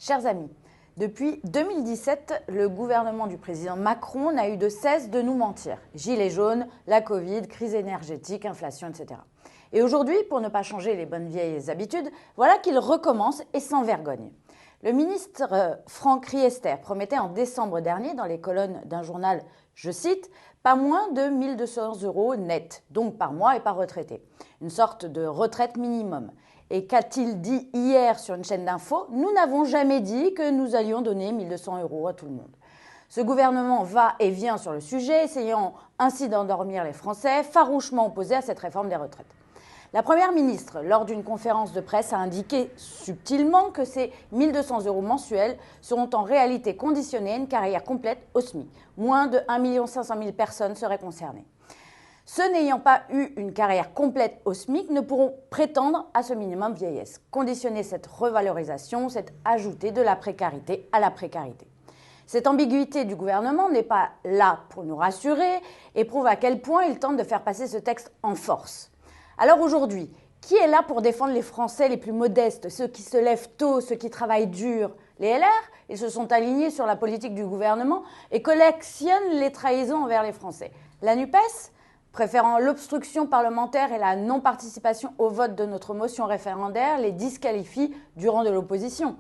Chers amis, depuis 2017, le gouvernement du président Macron n'a eu de cesse de nous mentir. Gilets jaunes, la Covid, crise énergétique, inflation, etc. Et aujourd'hui, pour ne pas changer les bonnes vieilles habitudes, voilà qu'il recommence et sans vergogne. Le ministre Franck Riester promettait en décembre dernier dans les colonnes d'un journal, je cite, « pas moins de 1 200 € net, donc par mois et par retraité ». Une sorte de retraite minimum. Et qu'a-t-il dit hier sur une chaîne d'infos? Nous n'avons jamais dit que nous allions donner 1 200 € à tout le monde. Ce gouvernement va et vient sur le sujet, essayant ainsi d'endormir les Français, farouchement opposés à cette réforme des retraites. La Première ministre, lors d'une conférence de presse, a indiqué subtilement que ces 1 200 € mensuels seront en réalité conditionnés à une carrière complète au SMIC. Moins de 1 500 000 personnes seraient concernées. Ceux n'ayant pas eu une carrière complète au SMIC ne pourront prétendre à ce minimum vieillesse. Conditionner cette revalorisation, c'est ajouter de la précarité à la précarité. Cette ambiguïté du gouvernement n'est pas là pour nous rassurer et prouve à quel point il tente de faire passer ce texte en force. Alors aujourd'hui, qui est là pour défendre les Français les plus modestes, ceux qui se lèvent tôt, ceux qui travaillent dur? Les LR, ils se sont alignés sur la politique du gouvernement et collectionnent les trahisons envers les Français. La NUPES, préférant l'obstruction parlementaire et la non-participation au vote de notre motion référendaire, les disqualifie du rang de l'opposition.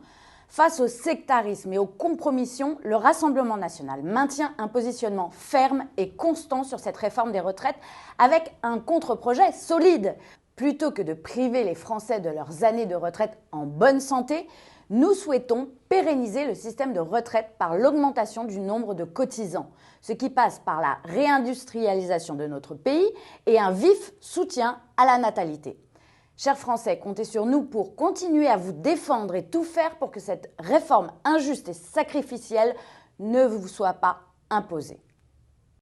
Face au sectarisme et aux compromissions, le Rassemblement national maintient un positionnement ferme et constant sur cette réforme des retraites avec un contre-projet solide. Plutôt que de priver les Français de leurs années de retraite en bonne santé, nous souhaitons pérenniser le système de retraite par l'augmentation du nombre de cotisants, ce qui passe par la réindustrialisation de notre pays et un vif soutien à la natalité. Chers Français, comptez sur nous pour continuer à vous défendre et tout faire pour que cette réforme injuste et sacrificielle ne vous soit pas imposée.